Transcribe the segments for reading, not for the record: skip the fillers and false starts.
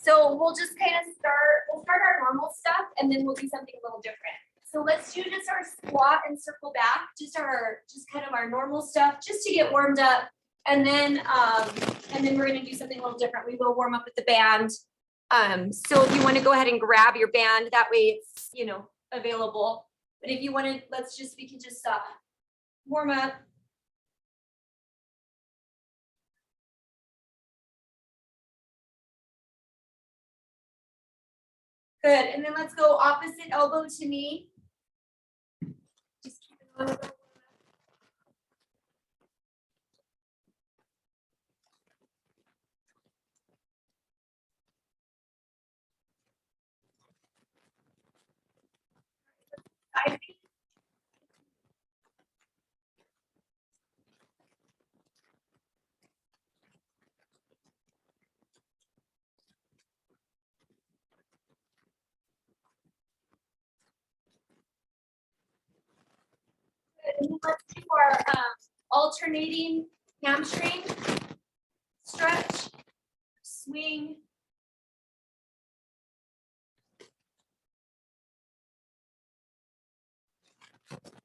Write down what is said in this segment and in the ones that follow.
So we'll just kind of we'll start our normal stuff and then we'll do something a little different. So let's do just our squat and circle back, just kind of our normal stuff, just to get warmed up. And then we're gonna do something a little different. We will warm up with the band. So if you want to go ahead and grab your band, that way it's, you know, available. But if you want to, we can just warm up. Good, and then let's go opposite elbow to knee. Just keep it on. I think and then let's do our alternating hamstring stretch, swing.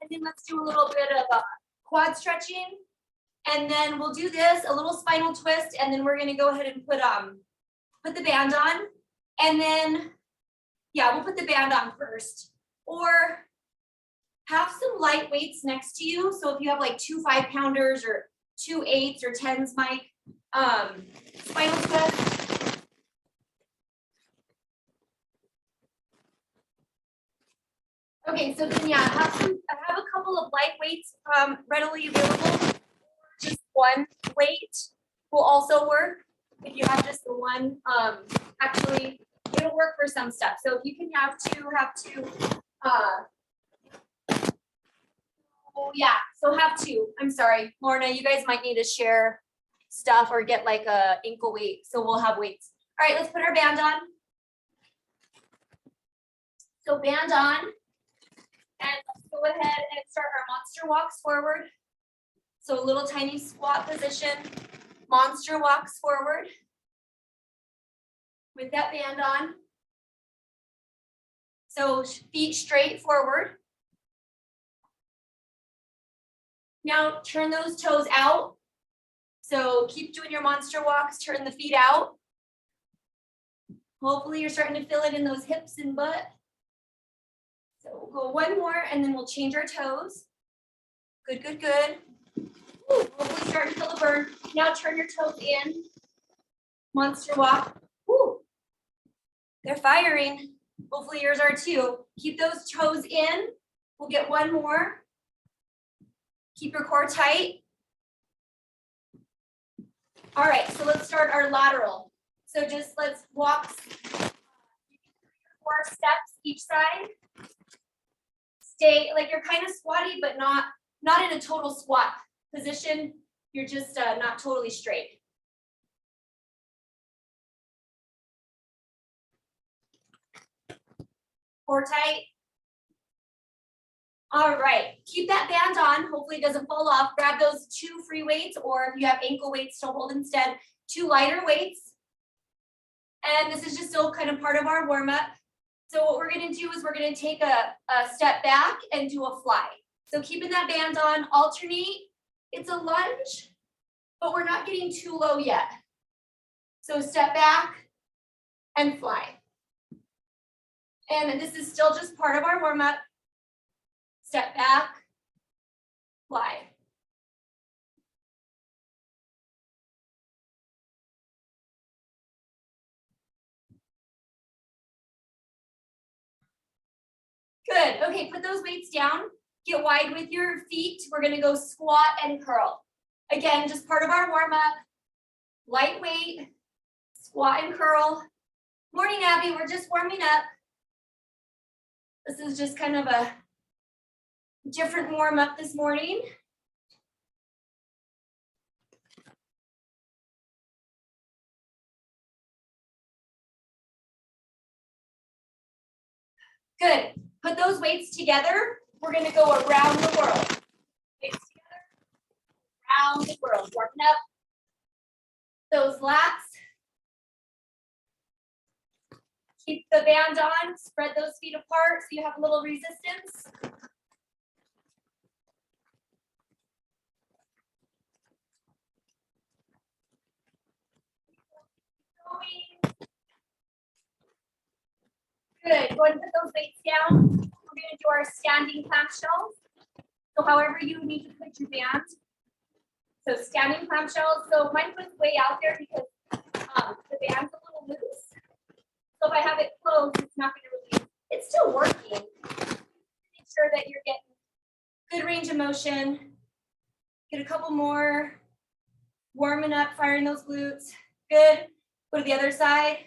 And then let's do a little bit of quad stretching. And then we'll do this, a little spinal twist, and then we're gonna go ahead and put the band on. And then, yeah, we'll put the band on first. Or have some light weights next to you. So if you have like 2 5-pounders or 2 8s or 10s, Mike, spinal twist. Okay, so then yeah, have a couple of light weights readily available. Just one weight will also work. If you have just the one, actually it'll work for some stuff. So if you can have two. Oh yeah, so have 2. I'm sorry, Lorna, you guys might need to share stuff or get like a ankle weight. So we'll have weights. All right, let's put our band on. So band on. And let's go ahead and start our monster walks forward. So a little tiny squat position, monster walks forward with that band on. So feet straight forward. Now turn those toes out. So keep doing your monster walks, turn the feet out. Hopefully you're starting to feel it in those hips and butt. So we'll go one more and then we'll change our toes. Good, good, good. Woo, hopefully starting to feel the burn. Now turn your toes in. Monster walk. Woo. They're firing. Hopefully yours are too. Keep those toes in. We'll get one more. Keep your core tight. All right, so let's start our lateral. So just let's walk 4 steps each side. Stay like you're kind of squatty, but not in a total squat position. You're just not totally straight. Core tight. All right, keep that band on. Hopefully it doesn't fall off. Grab those 2 free weights, or if you have ankle weights to hold instead, 2 lighter weights. And this is just still kind of part of our warm up. So what we're gonna do is we're gonna take a step back and do a fly. So keeping that band on, alternate. It's a lunge, but we're not getting too low yet. So step back and fly. And this is still just part of our warm up. Step back, fly. Good, okay, put those weights down. Get wide with your feet. We're gonna go squat and curl. Again, just part of our warm up. Lightweight, squat and curl. Morning, Abby, we're just warming up. This is just kind of a different warm up this morning. Good. Put those weights together. We're going to go around the world. Weights together. Around the world. Warming up those lats. Keep the band on, spread those feet apart so you have a little resistance. Good, go ahead and put those weights down. We're gonna do our standing clamshells. So however you need to put your band. So standing clamshells, so mine was way out there because the band's a little loose. So if I have it closed, it's not gonna really, it's still working. Make sure that you're getting good range of motion. Get a couple more. Warming up, firing those glutes. Good. Go to the other side.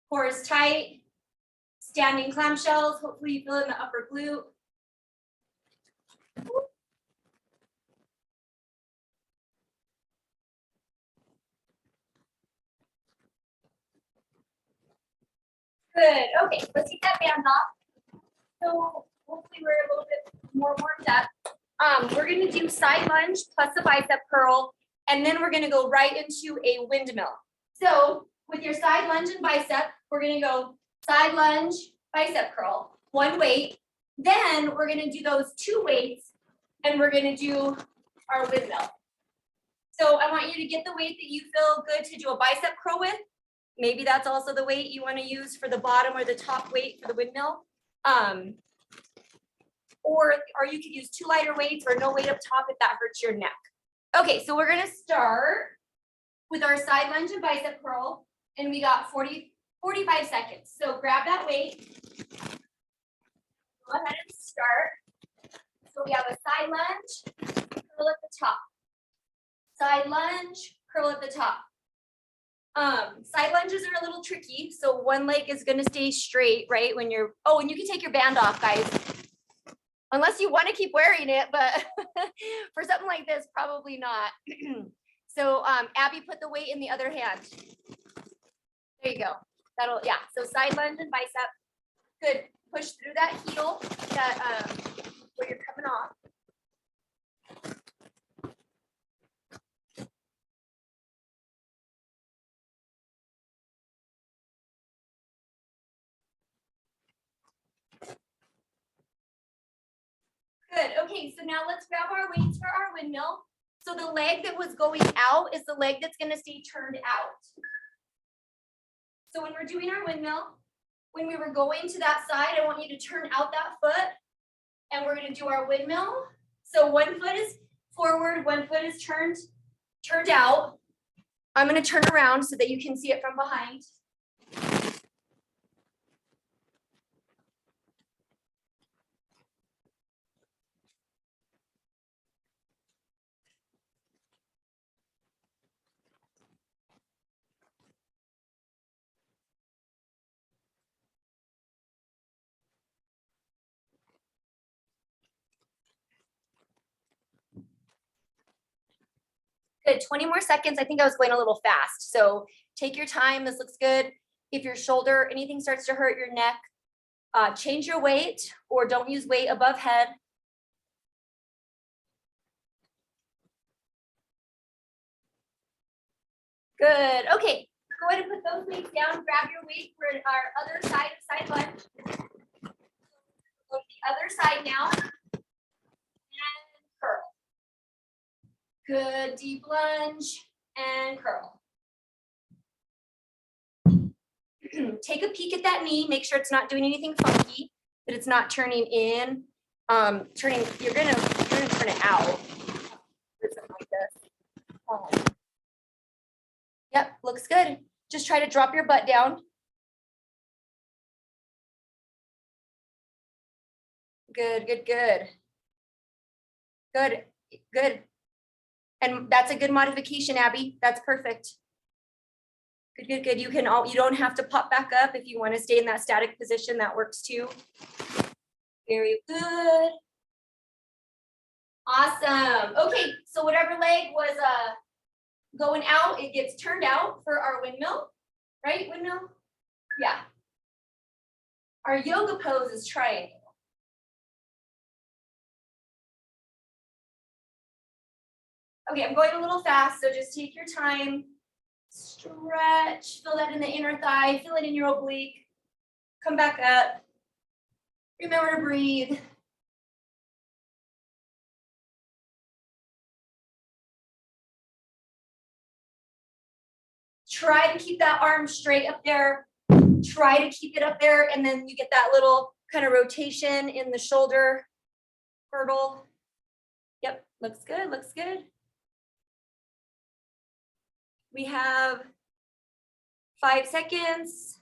Core is tight. Standing clamshells. Hopefully you feel it in the upper glute. Good. Okay, let's take that band off. So hopefully we're a little bit more warmed up. We're going to do side lunge plus a bicep curl, and then we're going to go right into a windmill. So with your side lunge and bicep, we're going to go side lunge, bicep curl, one weight. Then we're going to do those two weights, and we're going to do our windmill. So I want you to get the weight that you feel good to do a bicep curl with. Maybe that's also the weight you want to use for the bottom or the top weight for the windmill. Or you could use two lighter weights or no weight up top if that hurts your neck. Okay, so we're gonna start with our side lunge and bicep curl, and we got 45 seconds. So grab that weight. Go ahead and start. So we have a side lunge, curl at the top. Side lunge, curl at the top. Side lunges are a little tricky. So one leg is gonna stay straight, right? When you're, oh, and you can take your band off, guys. Unless you want to keep wearing it, but for something like this, probably not. So Abby, put the weight in the other hand. There you go. That'll, yeah. So side lunge and bicep. Good. Push through that heel that where you're coming off. Good. Okay, so now let's grab our weights for our windmill. So the leg that was going out is the leg that's going to stay turned out. So when we're doing our windmill, when we were going to that side, I want you to turn out that foot, and we're going to do our windmill. So one foot is forward, one foot is turned out. I'm going to turn around so that you can see it from behind. Good, 20 more seconds. I think I was going a little fast. So take your time, this looks good. If your shoulder, anything starts to hurt your neck, change your weight or don't use weight above head. Good, okay. Go ahead and put those weights down, grab your weight for our other side of side lunge. Go to the other side now, and curl. Good, deep lunge and curl. Take a peek at that knee, make sure it's not doing anything funky, that it's not turning in, you're gonna turn it out. Something like this. Yep, looks good. Just try to drop your butt down. Good, good, good. Good, good. And that's a good modification, Abby. That's perfect. Good, good, good. You don't have to pop back up if you want to stay in that static position. That works too. Very good. Awesome. Okay, so whatever leg was going out, it gets turned out for our windmill, right? Windmill? Yeah. Our yoga pose is triangle. Okay, I'm going a little fast, so just take your time. Stretch, feel that in the inner thigh, feel it in your oblique. Come back up. Remember to breathe. Try to keep that arm straight up there. Try to keep it up there, and then you get that little kind of rotation in the shoulder girdle. Yep, looks good, looks good. We have 5 seconds.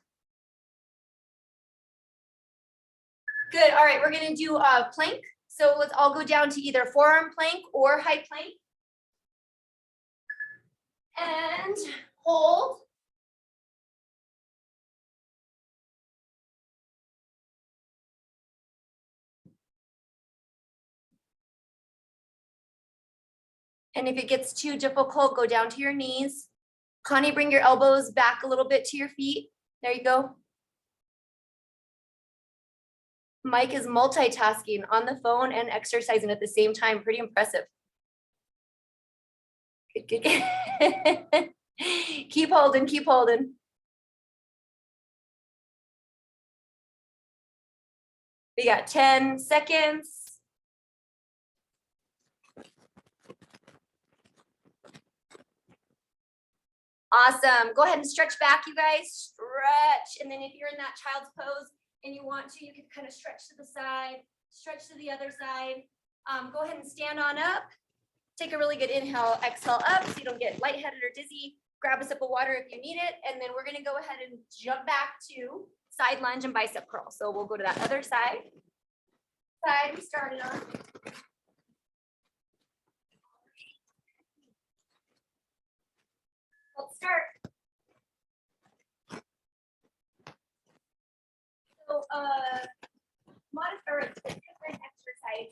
Good, all right, we're gonna do a plank. So let's all go down to either forearm plank or high plank. And hold. And if it gets too difficult, go down to your knees. Connie, bring your elbows back a little bit to your feet. There you go. Mike is multitasking on the phone and exercising at the same time. Pretty impressive. Good, good, good. Keep holding, keep holding. We got 10 seconds. Awesome. Go ahead and stretch back, you guys. Stretch. And then if you're in that child's pose and you want to, you can kind of stretch to the side, stretch to the other side. Go ahead and stand on up. Take a really good inhale, exhale up so you don't get lightheaded or dizzy. Grab a sip of water if you need it. And then we're going to go ahead and jump back to side lunge and bicep curl. So we'll go to that other side. Side we started on. Let's start. So a different exercise.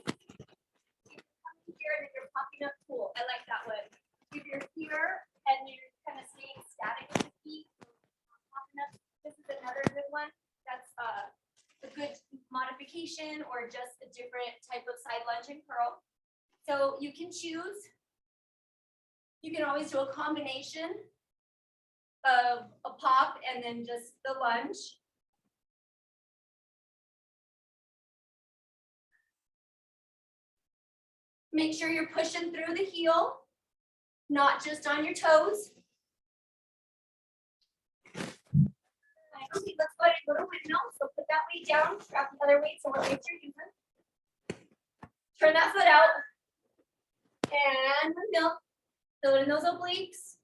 You're coming here and then you're popping up. Cool. I like that one. If you're here and you're kind of staying static with the feet, popping up, this is another good one. That's a good modification or just a different type of side lunge and curl. So you can choose. You can always do a combination of a pop and then just the lunge. Make sure you're pushing through the heel, not just on your toes. Okay, let's go ahead and go to windmill. So put that weight down, grab the other weight, so what weights you're using. Turn that foot out. And windmill. Fill in those obliques.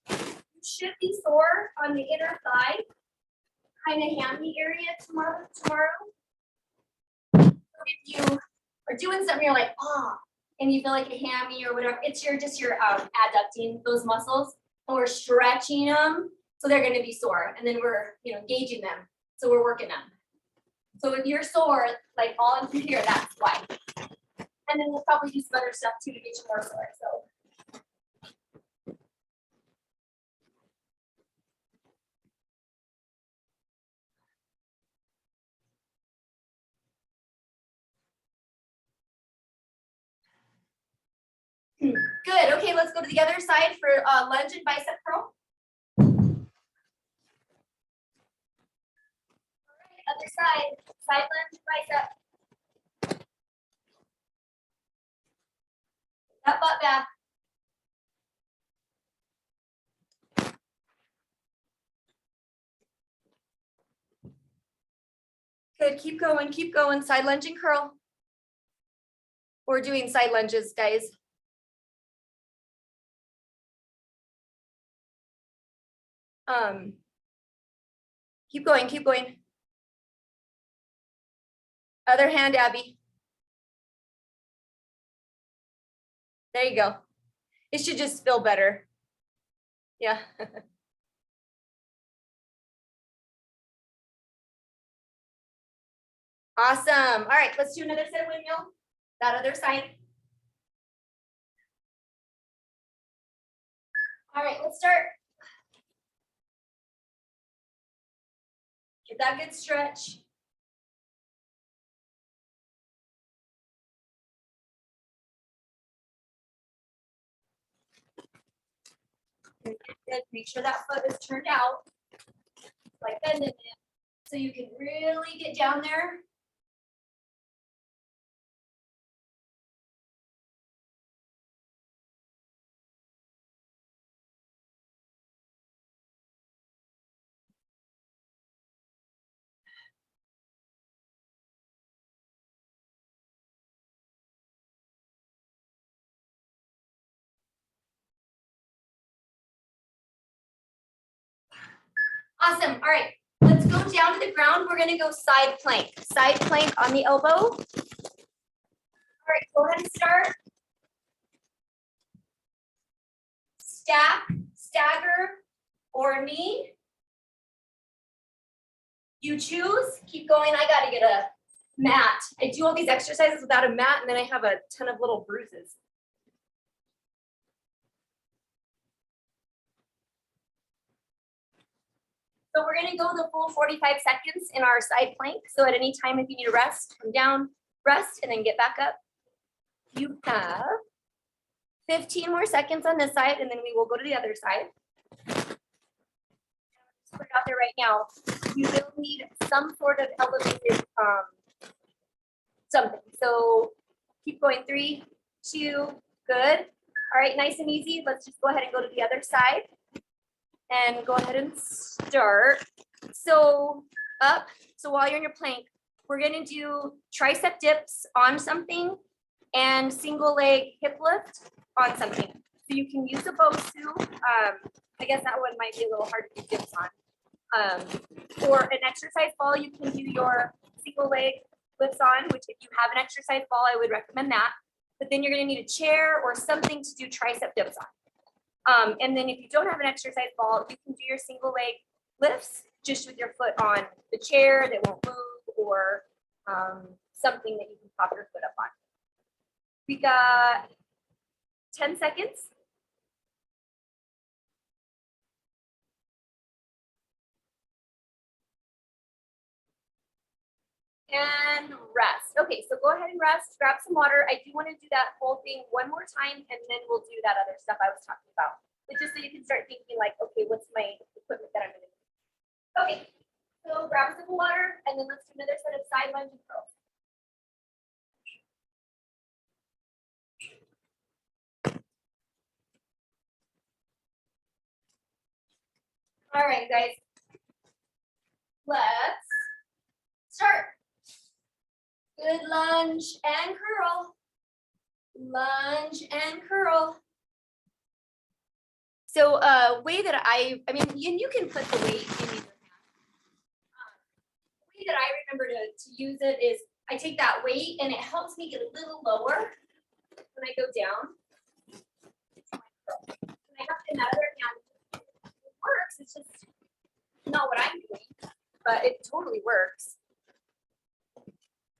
You should be sore on the inner thigh, kind of hammy area tomorrow. So if you are doing something, you're like, ah, and you feel like a hammy or whatever, it's just your adducting those muscles, and we're stretching them, so they're going to be sore, and then we're engaging them, so we're working them. So if you're sore, like all in here, that's why. And then we'll probably do some other stuff too to get you more sore. So. Good. Okay, let's go to the other side for lunge and bicep curl. All right, other side. Side lunge, bicep. That butt back. Good. Keep going. Keep going. Side lunge and curl. We're doing side lunges, guys. Keep going. Keep going. Other hand, Abby. There you go. It should just feel better. Yeah. Awesome. All right, let's do another set of windmill. That other side. All right, let's start. Get that good stretch. Good. Make sure that foot is turned out, like bending it. So you can really get down there. Awesome. All right, let's go down to the ground. We're gonna go side plank. Side plank on the elbow. All right, go ahead and start. Stack, stagger, or knee. You choose. Keep going. I gotta get a mat. I do all these exercises without a mat, and then I have a ton of little bruises. So we're gonna go the full 45 seconds in our side plank. So at any time, if you need to rest, come down, rest, and then get back up. You have 15 more seconds on this side, and then we will go to the other side. Just put it out there right now. You will need some sort of elevated something. So keep going. 3, 2, good. All right, nice and easy. Let's just go ahead and go to the other side. And go ahead and start. So up. So while you're in your plank, we're gonna do tricep dips on something and single leg hip lift on something. So you can use a Bosu. I guess that one might be a little hard to do dips on. For an exercise ball, you can do your single leg lifts on, which if you have an exercise ball, I would recommend that. But then you're gonna need a chair or something to do tricep dips on. And then if you don't have an exercise ball, you can do your single leg lifts just with your foot on the chair that won't move, or something that you can pop your foot up on. We got 10 seconds. And rest. Okay, so go ahead and rest, grab some water. I do want to do that whole thing one more time, and then we'll do that other stuff I was talking about. But just so you can start thinking like, okay, what's my equipment that I'm going to use? Okay, so grab a sip of water, and then let's do another set of side lunge and curls. All right, guys, let's start. Good lunge and curl. Lunge and curl. So way that I mean, you can put the weight in either hand. The way that I remember to use it is I take that weight and it helps me get a little lower when I go down. When I have it in that other hand, it works. It's just not what I'm doing, but it totally works.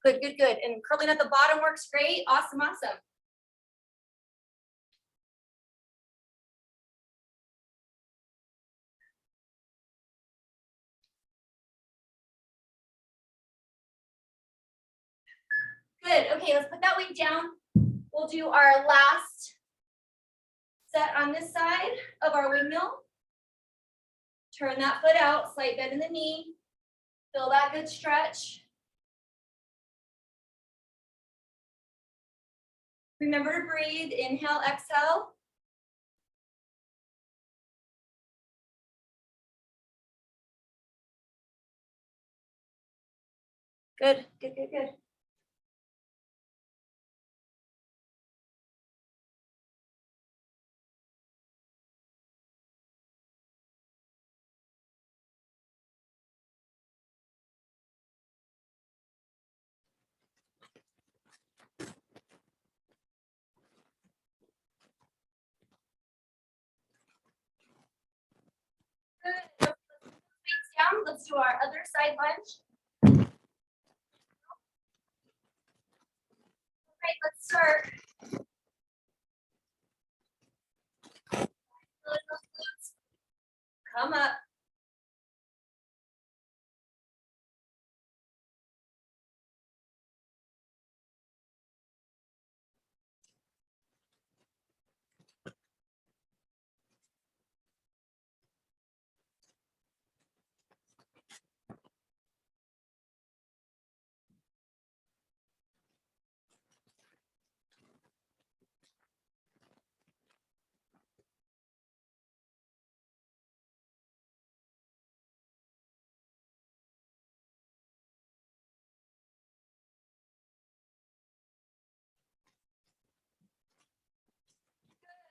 Good, good, good. And curling at the bottom works great. Awesome, awesome. Good. Okay, let's put that weight down. We'll do our last set on this side of our windmill. Turn that foot out, slight bend in the knee. Feel that good stretch. Remember to breathe. Inhale, exhale. Good, good, good, good. Good. Weights down. Let's do our other side lunge. All right, let's start. Come up.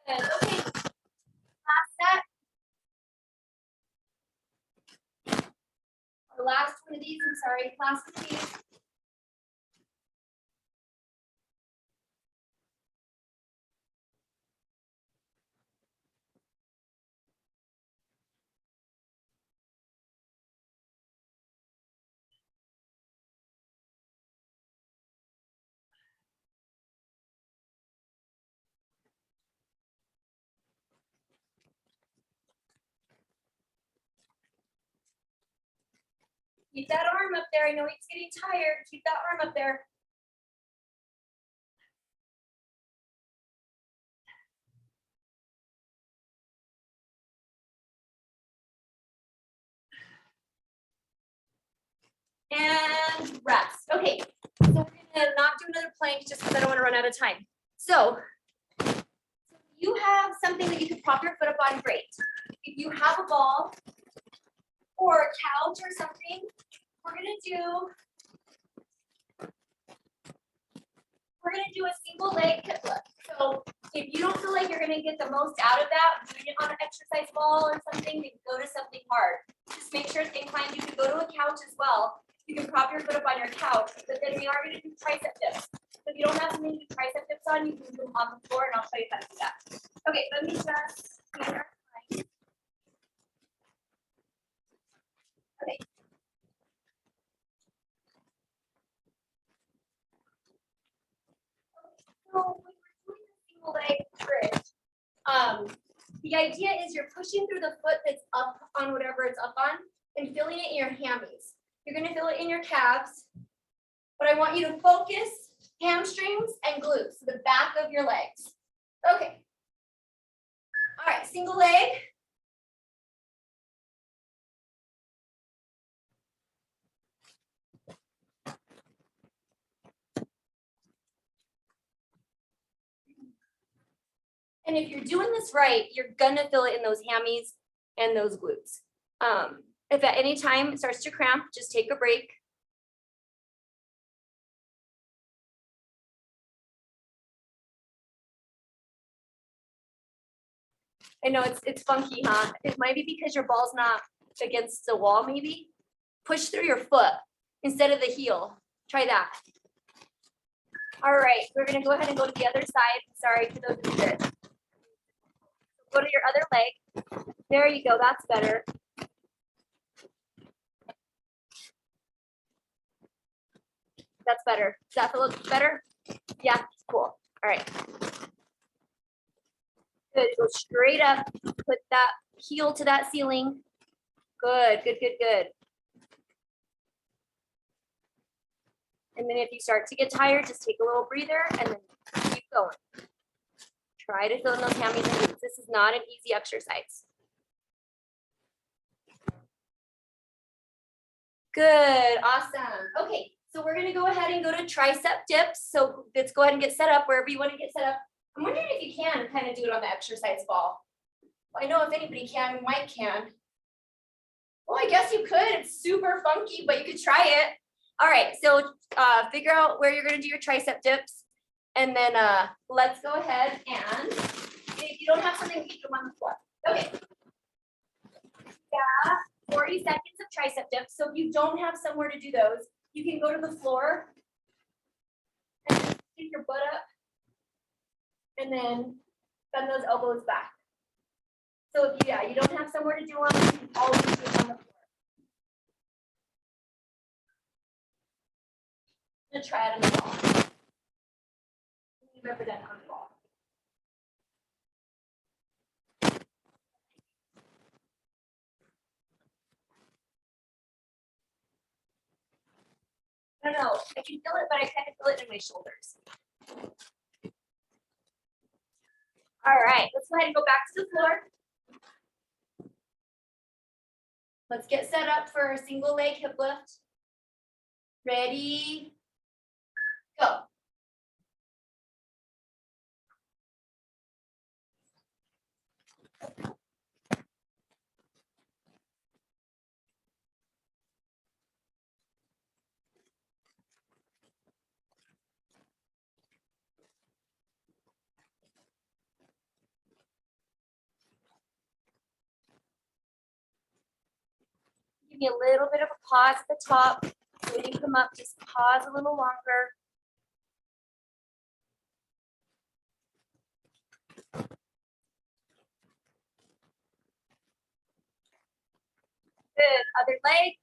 Good. Okay. Last set. Or last one of these, I'm sorry. Last one of these. Keep that arm up there. I know he's getting tired. Keep that arm up there. And rest. Okay, so we're gonna not do another plank just because I don't want to run out of time. So you have something that you can prop your foot up on, great. If you have a ball or a couch or something, we're gonna do a single leg hip lift. So if you don't feel like you're gonna get the most out of that, doing it on an exercise ball or something, then go to something hard. Just make sure it's inclined. You can go to a couch as well. You can prop your foot up on your couch, but then we are gonna do tricep dips. So if you don't have something to do tricep dips on, you can do them on the floor and I'll show you how to do that. Okay, let me just. Okay. So when we're doing the single leg bridge, the idea is you're pushing through the foot that's up on whatever it's up on and feeling it in your hammies. You're gonna feel it in your calves, but I want you to focus hamstrings and glutes, so the back of your legs. Okay. All right, single leg. And if you're doing this right, you're gonna feel it in those hammies and those glutes. If at any time it starts to cramp, just take a break. I know it's funky, huh? It might be because your ball's not against the wall, maybe. Push through your foot instead of the heel. Try that. All right, we're gonna go ahead and go to the other side. Sorry for those who did. Go to your other leg. There you go, that's better. That's better. Does that feel better? Yeah, cool. All right. Good, go straight up, put that heel to that ceiling. Good, good, good, good. And then if you start to get tired, just take a little breather and then keep going. Try to fill in those hammies and glutes. This is not an easy exercise. Good, awesome. Okay, so we're gonna go ahead and go to tricep dips. So let's go ahead and get set up wherever you want to get set up. I'm wondering if you can kind of do it on the exercise ball. Well, I know if anybody can, Mike can. Well, I guess you could. It's super funky, but you could try it. All right, so figure out where you're gonna do your tricep dips. And then let's go ahead and if you don't have something, keep them on the floor. Okay. Yeah, 40 seconds of tricep dips. So if you don't have somewhere to do those, you can go to the floor and stick your butt up and then bend those elbows back. So if you don't have somewhere to do them, you can always do it on the floor. I'm gonna try it on the ball. You've ever done it on the ball. I don't know. I can feel it, but I kind of feel it in my shoulders. All right, let's go ahead and go back to the floor. Let's get set up for a single leg hip lift. Ready, go. me a little bit of a pause at the top. When you come up, just pause a little longer. Good, other leg.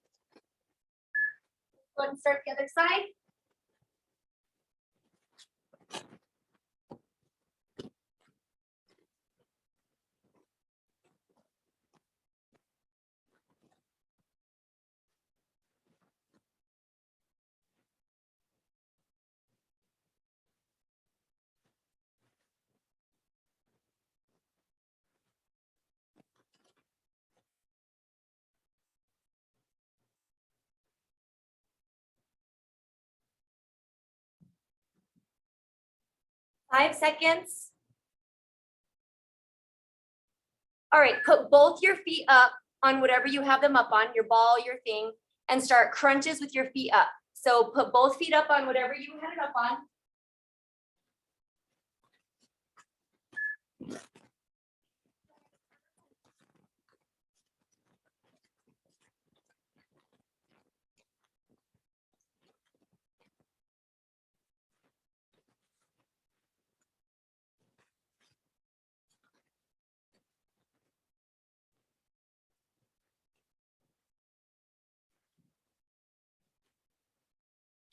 Go ahead and start the other side. 5 seconds. All right, put both your feet up on whatever you have them up on, your ball, your thing, and start crunches with your feet up. So put both feet up on whatever you had it up on.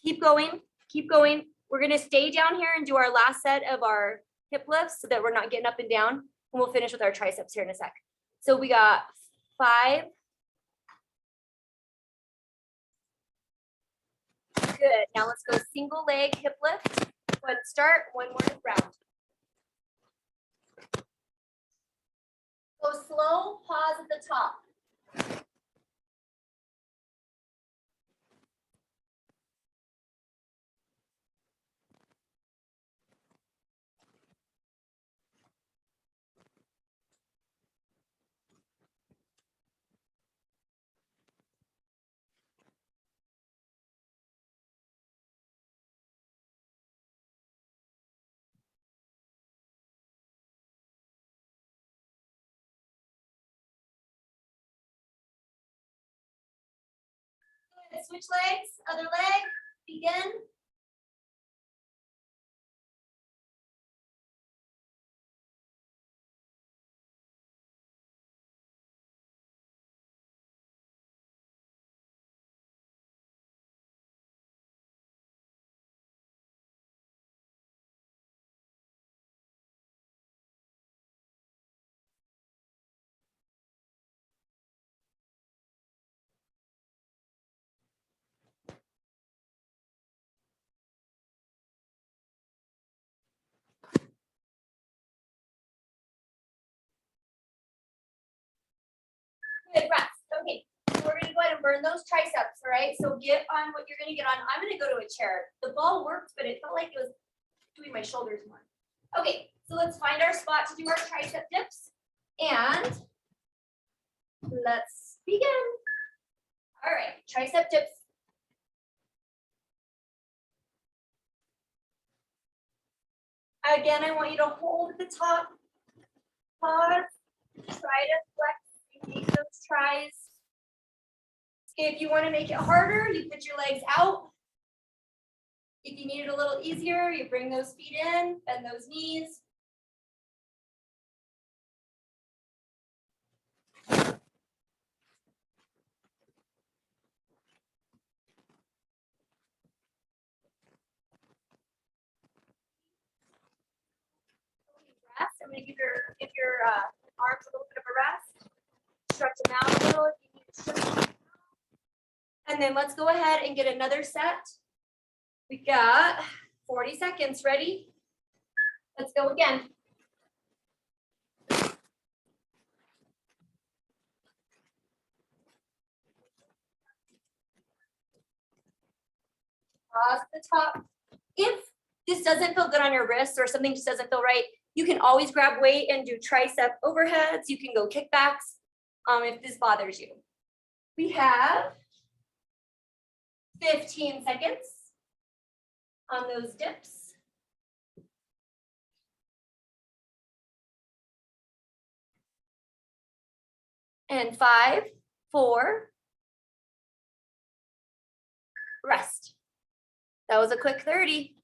Keep going, keep going. We're gonna stay down here and do our last set of our hip lifts so that we're not getting up and down. And we'll finish with our triceps here in a sec. So we got 5. Good, now let's go single leg hip lift. Go ahead and start, one more round. Go slow, pause at the top. Good, switch legs, other leg, begin. Good, rest. Okay, so we're gonna go ahead and burn those triceps, all right? So get on what you're gonna get on. I'm gonna go to a chair. The ball worked, but it felt like it was doing my shoulders more. Okay, so let's find our spot to do our tricep dips. And let's begin. All right, tricep dips. Again, I want you to hold at the top. Pause. Try to flex, engage those tries. If you want to make it harder, you put your legs out. If you need it a little easier, you bring those feet in, bend those knees. Rest. I'm going to give your arms a little bit of a rest. Stretch them out a little if you need to stretch them out. And then let's go ahead and get another set. We got 40 seconds. Ready? Let's go again. Pause at the top. If this doesn't feel good on your wrists or something just doesn't feel right, you can always grab weight and do tricep overheads. You can go kickbacks if this bothers you. We have 15 seconds on those dips. And 5, 4, rest. That was a quick 30.